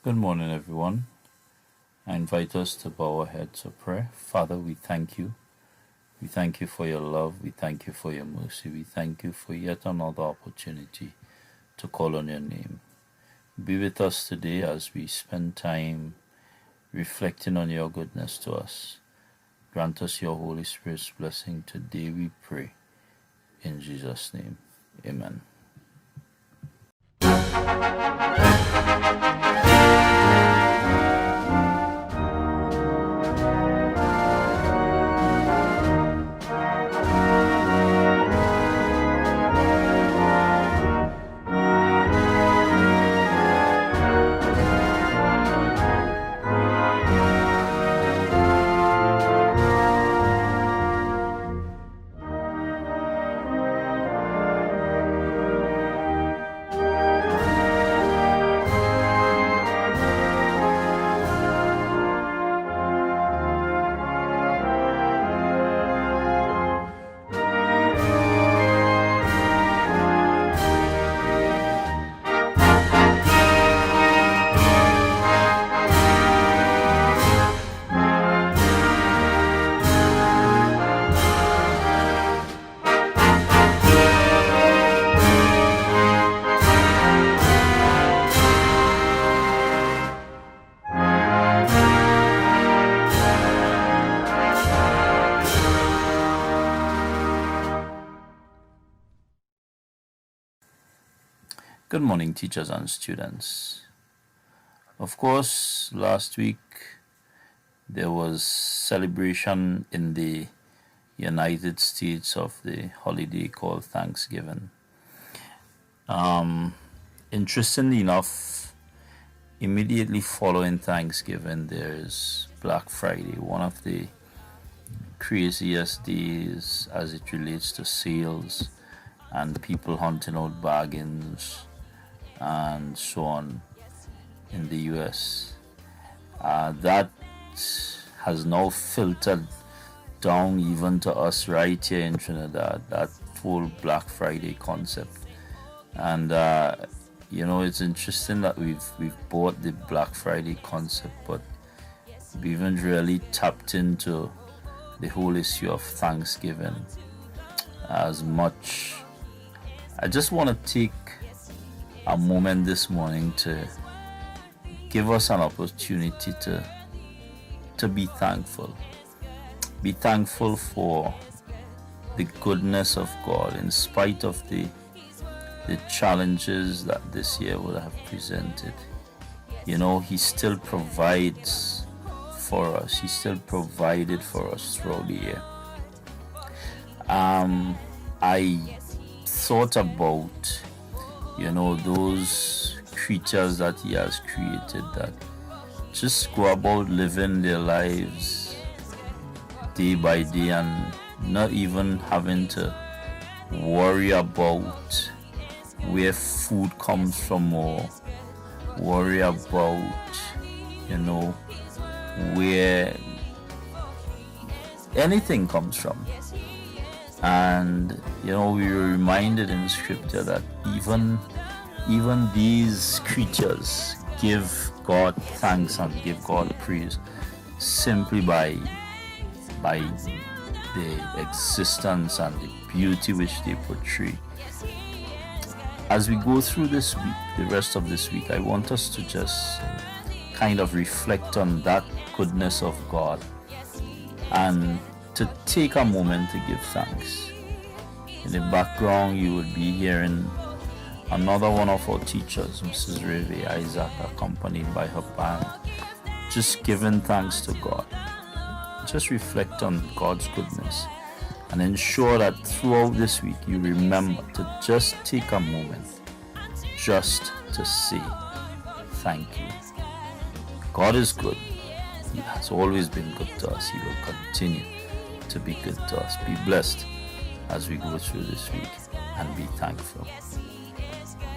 Good morning, everyone. I invite us to bow our heads of prayer. Father, we thank you. We thank you for your love. We thank you for your mercy. We thank you for yet another opportunity to call on your name. Be with us today as we spend time reflecting on your goodness to us. Grant us your Holy Spirit's blessing today, we pray. In Jesus' name, amen. Good morning, teachers and students. Of course, last week there was celebration in the United States of the holiday called Thanksgiving. Interestingly enough, immediately following Thanksgiving, there's Black Friday, one of the craziest days as it relates to sales and people hunting out bargains and so on in the US. That has now filtered down even to us right here in Trinidad, that whole Black Friday concept. And it's interesting that we've bought the Black Friday concept, but we haven't really tapped into the whole issue of Thanksgiving as much. I just want to take a moment this morning to give us an opportunity to be thankful. Be thankful for the goodness of God in spite of the challenges that this year would have presented. He still provides for us. He still provided for us throughout the year. I thought about those creatures that he has created that just go about living their lives day by day and not even having to worry about where food comes from or worry about where anything comes from. And we were reminded in scripture that even these creatures give God thanks and give God praise simply by the existence and the beauty which they portray. As we go through this week, the rest of this week, I want us to just kind of reflect on that goodness of God and to take a moment to give thanks. In the background, you would be hearing another one of our teachers, Mrs. Reve Isaac, accompanied by her band, just giving thanks to God. Just reflect on God's goodness and ensure that throughout this week you remember to just take a moment just to say thank you. God is good. He has always been good to us. He will continue to be good to us. Be blessed as we go through this week and be thankful. He is good.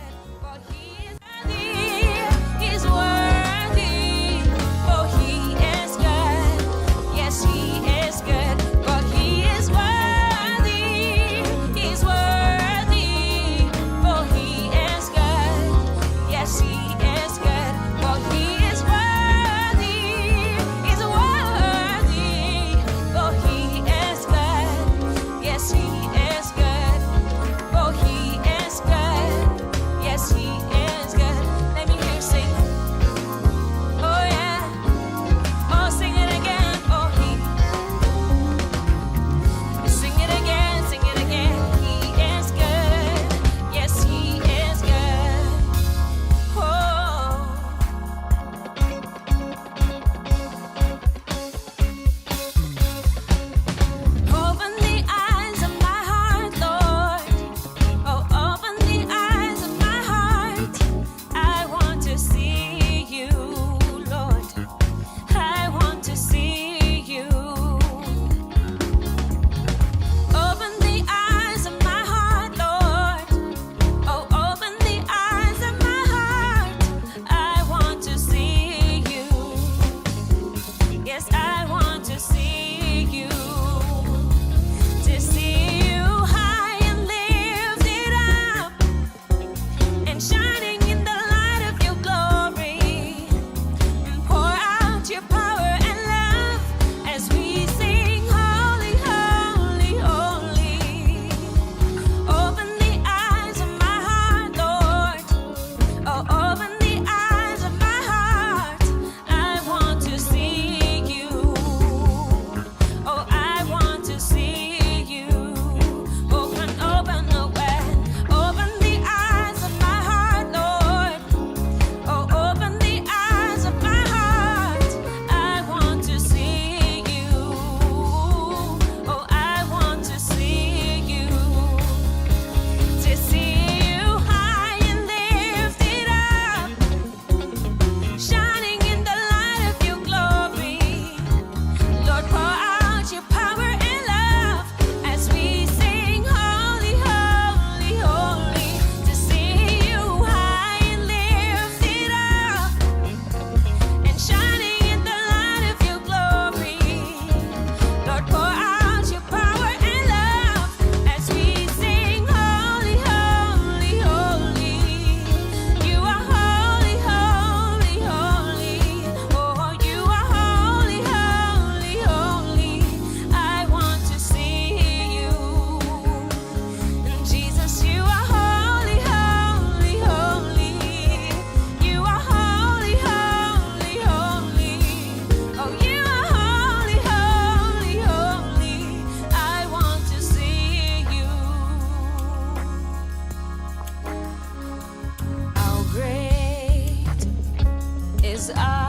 'cause I